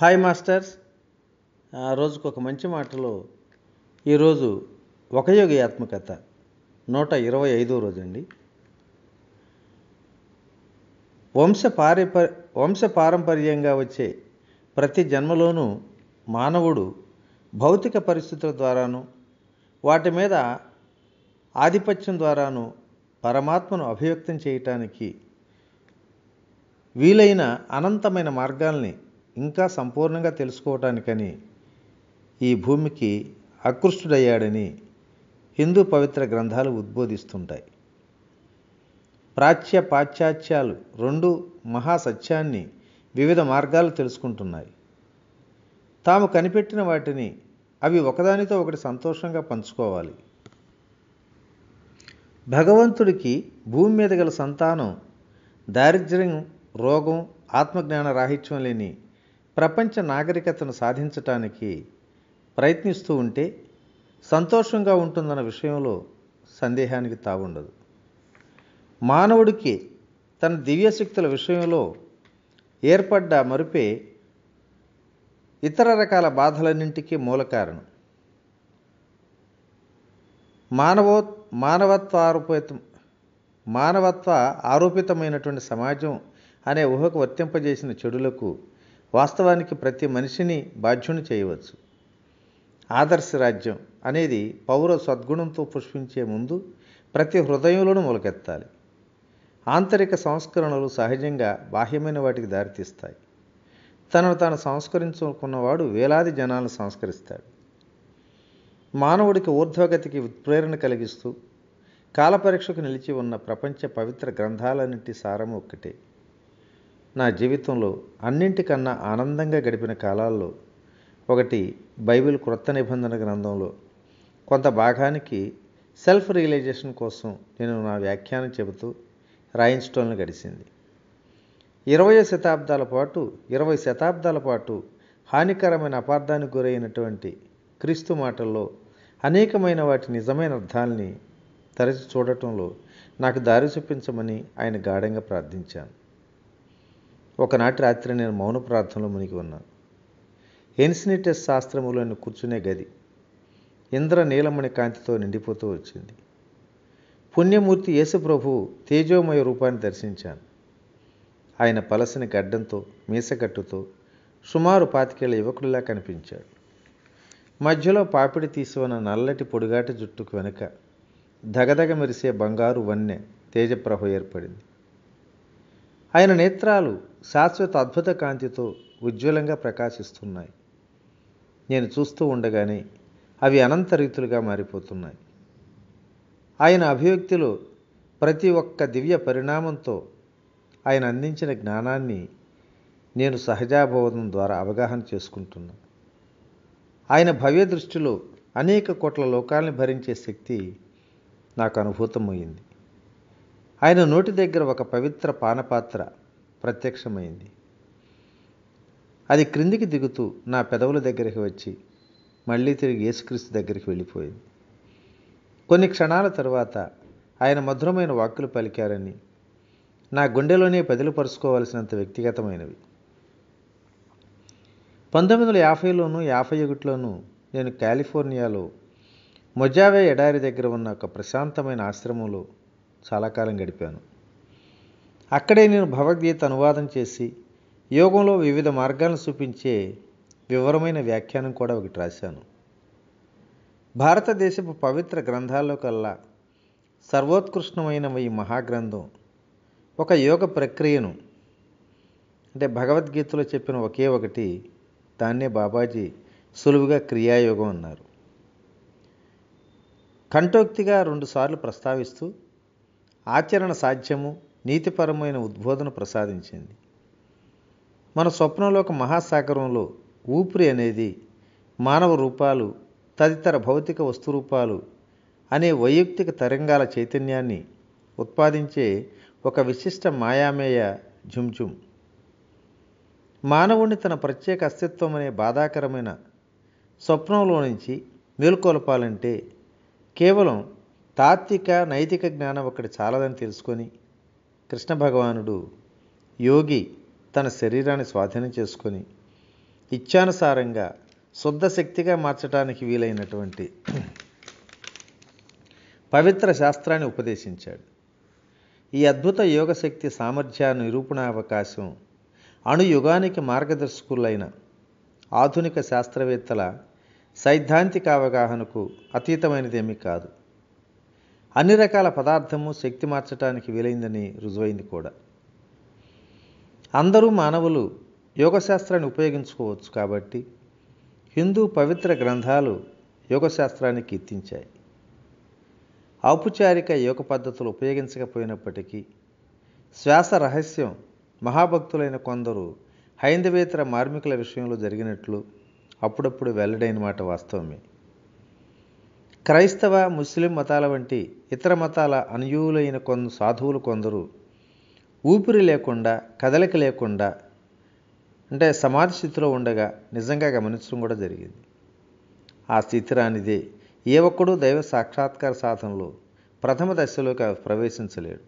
Hi masters. రోజుకు ఒక మంచి మాటలో ఈరోజు ఒక యోగి ఆత్మకథ 125వ రోజండి. వంశపారంపర్యంగా వచ్చే ప్రతి జన్మలోనూ మానవుడు భౌతిక పరిస్థితుల ద్వారాను వాటి మీద ఆధిపత్యం ద్వారాను పరమాత్మను అభివ్యక్తం చేయటానికి వీలైన అనంతమైన మార్గాల్ని ఇంకా సంపూర్ణంగా తెలుసుకోవటానికని ఈ భూమికి ఆకృష్టుడయ్యాడని హిందూ పవిత్ర గ్రంథాలు ఉద్బోధిస్తుంటాయి. ప్రాచ్య పాశ్చాత్యాలు రెండు మహాసత్యాన్ని వివిధ మార్గాలు తెలుసుకుంటున్నాయి. తాము కనిపెట్టిన వాటిని అవి ఒకదానితో ఒకటి సంతోషంగా పంచుకోవాలి. భగవంతుడికి భూమి మీద గల సంతానం దారిద్ర్యం, రోగం, ఆత్మజ్ఞాన రాహిత్యం లేని ప్రపంచ నాగరికతను సాధించటానికి ప్రయత్నిస్తూ ఉంటే సంతోషంగా ఉంటుందన్న విషయంలో సందేహానికి తావుండదు. మానవుడికి తన దివ్యశక్తుల విషయంలో ఏర్పడ్డ మరుపే ఇతర రకాల బాధలన్నింటికీ మూల కారణం. మానవత్వ ఆరోపితమైనటువంటి సమాజం అనే ఊహకు వర్తింపజేసిన చెడులకు వాస్తవానికి ప్రతి మనిషిని బాధ్యుని చేయవచ్చు. ఆదర్శ రాజ్యం అనేది పౌర సద్గుణంతో పుష్పించే ముందు ప్రతి హృదయంలోనూ మొలకెత్తాలి. ఆంతరిక సంస్కరణలు సహజంగా బాహ్యమైన వాటికి దారితీస్తాయి. తనను తాను సంస్కరించుకున్నవాడు వేలాది జనాలను సంస్కరిస్తాడు. మానవుడికి ఊర్ధ్వగతికి ఉత్ప్రేరణ కలిగిస్తూ కాలపరీక్షకు నిలిచి ఉన్న ప్రపంచ పవిత్ర గ్రంథాలన్నింటి సారము ఒక్కటే. నా జీవితంలో అన్నింటికన్నా ఆనందంగా గడిపిన కాలాల్లో ఒకటి బైబిల్ క్రొత్త నిబంధన గ్రంథంలో కొంత భాగానికి సెల్ఫ్ రియలైజేషన్ కోసం నేను నా వ్యాఖ్యానం చెబుతూ రాయించటంలో గడిచింది. 20 శతాబ్దాల పాటు హానికరమైన అపార్థానికి గురైనటువంటి క్రీస్తు మాటల్లో అనేకమైన వాటి నిజమైన అర్థాలని తరచి చూడటంలో నాకు దారి చూపించమని ఆయన గాఢంగా ప్రార్థించాను. ఒకనాటి రాత్రి నేను మౌన ప్రార్థనలో మునిగి ఉన్నాను. ఎన్సినిటస్ శాస్త్రములోని కూర్చునే గది ఇంద్ర నీలమణి కాంతితో నిండిపోతూ వచ్చింది. పుణ్యమూర్తి యేసు ప్రభువు తేజోమయ రూపాన్ని దర్శించాను. ఆయన పలసని గడ్డంతో మీసకట్టుతో సుమారు 25 యువకుడిలా కనిపించాడు. మధ్యలో పాపిడి తీసివన్న నల్లటి పొడిగాటి జుట్టుకు వెనుక దగదగ మెరిసే బంగారు వన్నె తేజప్రభ ఏర్పడింది. ఆయన నేత్రాలు శాశ్వత అద్భుత కాంతితో ఉజ్వలంగా ప్రకాశిస్తున్నాయి. నేను చూస్తూ ఉండగానే అవి అనంత రీతులుగా మారిపోతున్నాయి. ఆయన అభివ్యక్తిలో ప్రతి ఒక్క దివ్య పరిణామంతో ఆయన అందించిన జ్ఞానాన్ని నేను సహజాబోధం ద్వారా అవగాహన చేసుకుంటున్నాను. ఆయన భవ్య దృష్టిలో అనేక కోట్ల లోకాల్ని భరించే శక్తి నాకు అనుభూతమైంది. ఆయన నోటి దగ్గర ఒక పవిత్ర పానపాత్ర ప్రత్యక్షమైంది. అది క్రిందికి దిగుతూ నా పెదవుల దగ్గరికి వచ్చి మళ్ళీ తిరిగి యేసుక్రీస్తు దగ్గరికి వెళ్ళిపోయింది. కొన్ని క్షణాల తరువాత ఆయన మధురమైన వాక్కులు పలికారని నా గుండెలోనే పదిలపరుచుకోవాల్సినంత వ్యక్తిగతమైనవి. 1950లోనూ 51లోనూ నేను కాలిఫోర్నియాలో మొజావే ఎడారి దగ్గర ఉన్న ఒక ప్రశాంతమైన ఆశ్రమంలో చాలా కాలం గడిపాను. అక్కడే నేను భగవద్గీత అనువాదం చేసి యోగంలో వివిధ మార్గాలను చూపించే వివరమైన వ్యాఖ్యానం కూడా ఒకటి రాశాను. భారతదేశపు పవిత్ర గ్రంథాల్లో కల్లా సర్వోత్కృష్టమైన ఈ మహాగ్రంథం ఒక యోగ ప్రక్రియను, అంటే భగవద్గీతలో చెప్పిన ఒకే ఒకటి, దాన్నే బాబాజీ సులువుగా క్రియాయోగం అన్నారు. కంఠోక్తిగా 2 సార్లు ప్రస్తావిస్తూ ఆచరణ సాధ్యము, నీతిపరమైన ఉద్బోధన ప్రసాదించింది. మన స్వప్నంలోక మహాసాగరంలో ఊపిరి అనేది మానవ రూపాలు, తదితర భౌతిక వస్తురూపాలు అనే వైయక్తిక తరంగాల చైతన్యాన్ని ఉత్పాదించే ఒక విశిష్ట మాయామేయ ఝుంఝుం. మానవుణ్ణి తన ప్రత్యేక అస్తిత్వం అనే బాధాకరమైన స్వప్నంలో నుంచి మేలుకొల్పాలంటే కేవలం తాత్విక నైతిక జ్ఞానం ఒకటి చాలదని తెలుసుకొని కృష్ణ భగవానుడు యోగి తన శరీరాన్ని స్వాధీనం చేసుకొని ఇచ్ఛానుసారంగా శుద్ధ శక్తిగా మార్చడానికి వీలైనటువంటి పవిత్ర శాస్త్రాన్ని ఉపదేశించాడు. ఈ అద్భుత యోగశక్తి సామర్థ్య నిరూపణావకాశం అణుయుగానికి మార్గదర్శకులైన ఆధునిక శాస్త్రవేత్తల సైద్ధాంతిక అవగాహనకు అతీతమైనదేమీ కాదు. అన్ని రకాల పదార్థము శక్తి మార్చడానికి వీలైందని రుజువైంది కూడా. అందరూ మానవులు యోగశాస్త్రాన్ని ఉపయోగించుకోవచ్చు కాబట్టి హిందూ పవిత్ర గ్రంథాలు యోగశాస్త్రాన్ని కీర్తించాయి. ఔపచారిక యోగ పద్ధతులు ఉపయోగించకపోయినప్పటికీ శ్వాస రహస్యం మహాభక్తులైన కొందరు హైందవేతర మార్మికుల విషయంలో జరిగినట్లు అప్పుడప్పుడు వెల్లడైన మాట వాస్తవమే. క్రైస్తవ, ముస్లిం మతాల వంటి ఇతర మతాల అనుయూలైన సాధువులు కొందరు ఊపిరి లేకుండా, కదలిక లేకుండా అంటే సమాధి స్థితిలో ఉండగా నిజంగా గమనించడం కూడా జరిగింది. ఆ స్థితి రానిదే ఏ ఒక్కడూ దైవ సాక్షాత్కార సాధనలో ప్రథమ దశలోకి ప్రవేశించలేడు.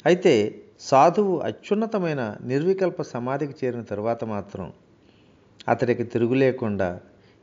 అయితే సాధువు అత్యున్నతమైన నిర్వికల్ప సమాధికి చేరిన తరువాత మాత్రం అతడికి తిరుగు లేకుండా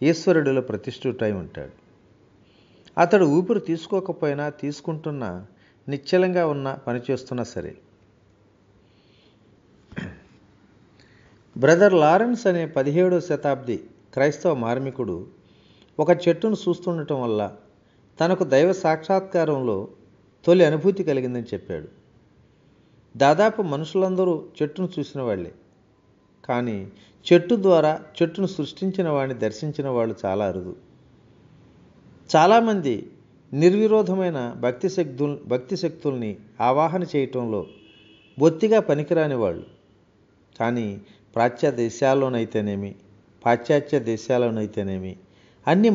ఈశ్వరుడిలో ప్రతిష్ఠుడై ఉంటాడు. అతడు ఊపిరి తీసుకోకపోయినా, తీసుకుంటున్నా, నిశ్చలంగా ఉన్నా, పనిచేస్తున్నా సరే. బ్రదర్ లారెన్స్ అనే 17వ శతాబ్ది క్రైస్తవ మార్మికుడు ఒక చెట్టును చూస్తుండటం వల్ల తనకు దైవ సాక్షాత్కారంలో తొలి అనుభూతి కలిగిందని చెప్పాడు. దాదాపు మనుషులందరూ చెట్టును చూసిన వాళ్ళే, కానీ చెట్టు ద్వారా చెట్టును సృష్టించిన వాడిని దర్శించిన వాళ్ళు చాలా అరుదు. చాలామంది నిర్విరోధమైన భక్తి శక్తుల్ని ఆవాహన చేయటంలో బొత్తిగా పనికిరాని వాళ్ళు. కానీ పాశ్చాత్య దేశాల్లోనైతేనేమి అన్ని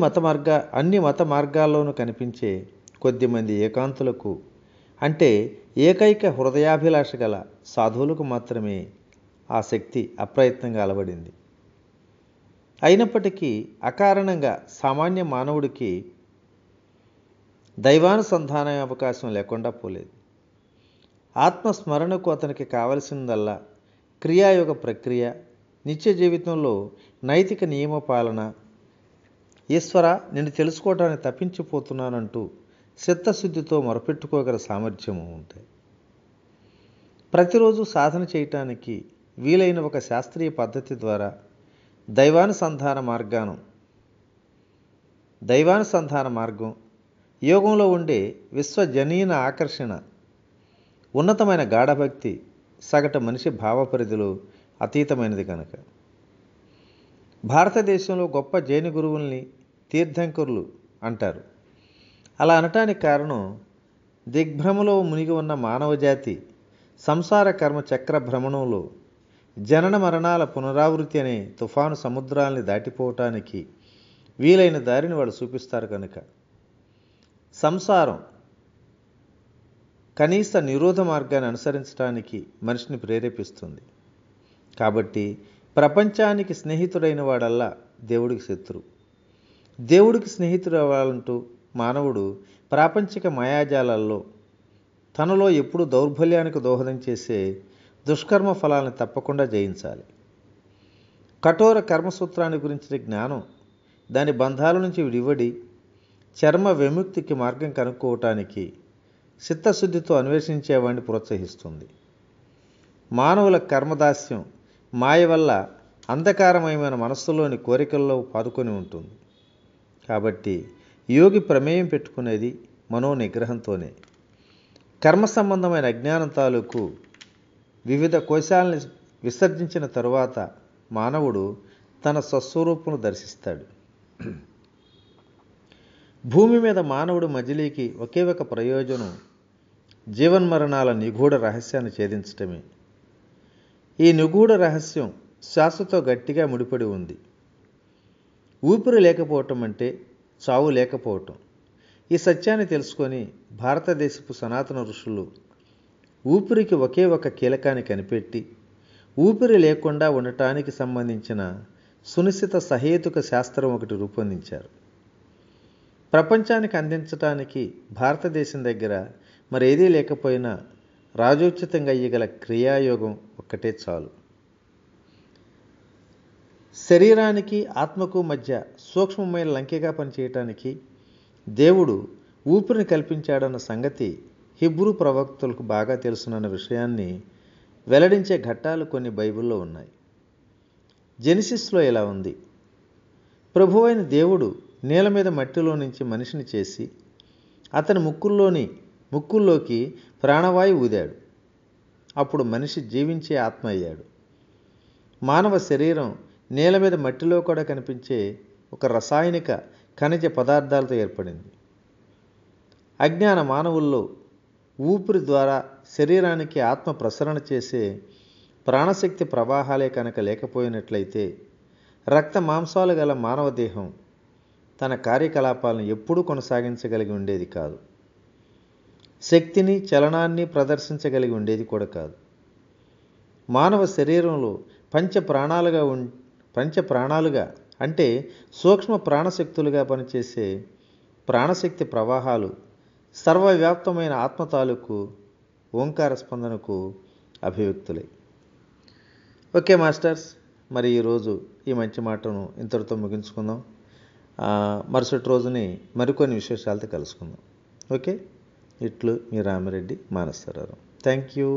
మత మార్గాల్లోనూ కనిపించే కొద్దిమంది ఏకాంతులకు, అంటే ఏకైక హృదయాభిలాష గల సాధువులకు మాత్రమే ఆ శక్తి అప్రయత్నంగా అలవడింది. అయినప్పటికీ అకారణంగా సామాన్య మానవుడికి దైవానుసంధాన అవకాశం లేకుండా పోలేదు. ఆత్మస్మరణకు అతనికి కావలసిందల్లా క్రియాయోగ ప్రక్రియ, నిత్య జీవితంలో నైతిక నియమ పాలన, ఈశ్వర నిన్ను తెలుసుకోవడానికి తప్పించిపోతున్నానంటూ చిత్తశుద్ధితో మొరపెట్టుకోగల సామర్థ్యము ఉంటాయి. ప్రతిరోజు సాధన చేయటానికి వీలైన ఒక శాస్త్రీయ పద్ధతి ద్వారా దైవానుసంధాన మార్గం, యోగంలో ఉండే విశ్వజనీన ఆకర్షణ, ఉన్నతమైన గాఢభక్తి సగటు మనిషి భావపరిధిలో అతీతమైనది కనుక. భారతదేశంలో గొప్ప జైన గురువుల్ని తీర్థంకరులు అంటారు. అలా అనటానికి కారణం దిగ్భ్రమలో మునిగి ఉన్న మానవజాతి సంసార కర్మ చక్ర భ్రమణంలో జనన మరణాల పునరావృతి అనే తుఫాను సముద్రాల్ని దాటిపోవటానికి వీలైన దారిని వాళ్ళు చూపిస్తారు కనుక సంసారం కనీస నిరోధ మార్గాన్ని అనుసరించడానికి మనిషిని ప్రేరేపిస్తుంది. కాబట్టి ప్రపంచానికి స్నేహితుడైన వాడల్లా దేవుడికి శత్రువు. దేవుడికి స్నేహితుడు అవ్వాలంటూ మానవుడు ప్రాపంచిక మాయాజాలాల్లో తనలో ఎప్పుడూ దౌర్బల్యానికి దోహదం చేసే దుష్కర్మ ఫలాలను తప్పకుండా జయించాలి. కఠోర కర్మసూత్రాన్ని గురించిన జ్ఞానం దాని బంధాల నుంచి విడివడి చర్మ విముక్తికి మార్గం కనుక్కోవటానికి చిత్తశుద్ధితో అన్వేషించేవాడిని ప్రోత్సహిస్తుంది. మానవుల కర్మదాస్యం మాయ వల్ల అంధకారమయమైన మనస్సులోని కోరికల్లో పాదుకొని ఉంటుంది. కాబట్టి యోగి ప్రమేయం పెట్టుకునేది మనోనిగ్రహంతోనే. కర్మ సంబంధమైన అజ్ఞానం తాలూకు వివిధ కోశాలని విసర్జించిన తరువాత మానవుడు తన స్వస్వరూపును దర్శిస్తాడు. భూమి మీద మానవుడు మజిలీకి ఒకే ఒక ప్రయోజనం జీవన్మరణాల నిగూఢ రహస్యాన్ని ఛేదించటమే. ఈ నిగూఢ రహస్యం శ్వాసతో గట్టిగా ముడిపడి ఉంది. ఊపిరి లేకపోవటం అంటే చావు లేకపోవటం. ఈ సత్యాన్ని తెలుసుకొని భారతదేశపు సనాతన ఋషులు ఊపిరికి ఒకే ఒక కీలకాన్ని కనిపెట్టి ఊపిరి లేకుండా ఉండటానికి సంబంధించిన సునిశ్చిత సహేతుక శాస్త్రం ఒకటి రూపొందించారు. ప్రపంచానికి అందించటానికి భారతదేశం దగ్గర మరేదీ లేకపోయినా రాజోచితంగా అయ్యగల క్రియాయోగం ఒక్కటే చాలు. శరీరానికి ఆత్మకు మధ్య సూక్ష్మమైన లంకెగా పనిచేయటానికి దేవుడు ఊపిరిని కల్పించాడన్న సంగతి హిబ్రూ ప్రవక్తలకు బాగా తెలుసునన్న విషయాన్ని వెల్లడించే ఘట్టాలు కొన్ని బైబిల్లో ఉన్నాయి. జెనిసిస్లో ఇలా ఉంది: ప్రభువైన దేవుడు నేల మీద మట్టిలో నుంచి మనిషిని చేసి అతని ముక్కుల్లోకి ప్రాణవాయువు ఊదాడు. అప్పుడు మనిషి జీవించే ఆత్మ అయ్యాడు. మానవ శరీరం నేల మీద మట్టిలో కూడా కనిపించే ఒక రసాయనిక ఖనిజ పదార్థాలతో ఏర్పడింది. అజ్ఞాన మానవుల్లో ఊపిరి ద్వారా శరీరానికి ఆత్మ ప్రసరణ చేసే ప్రాణశక్తి ప్రవాహాలే కనుక లేకపోయినట్లయితే రక్త మాంసాలు గల మానవ దేహం తన కార్యకలాపాలను ఎప్పుడూ కొనసాగించగలిగి ఉండేది కాదు. శక్తిని, చలనాన్ని ప్రదర్శించగలిగి ఉండేది కూడా కాదు. మానవ శరీరంలో పంచప్రాణాలుగా అంటే సూక్ష్మ ప్రాణశక్తులుగా పనిచేసే ప్రాణశక్తి ప్రవాహాలు సర్వవ్యాప్తమైన ఆత్మ తాలూకు ఓంకార స్పందనకు అభివ్యక్తులై. ఓకే మాస్టర్స్, మరి ఈరోజు ఈ మంచి మాటను ఇంతటితో ముగించుకుందాం. మరుసటి రోజుని మరికొన్ని విశేషాలతో కలుసుకుందాం. ఓకే, ఇట్లు మీ రామిరెడ్డి మానసరావు. Thank you.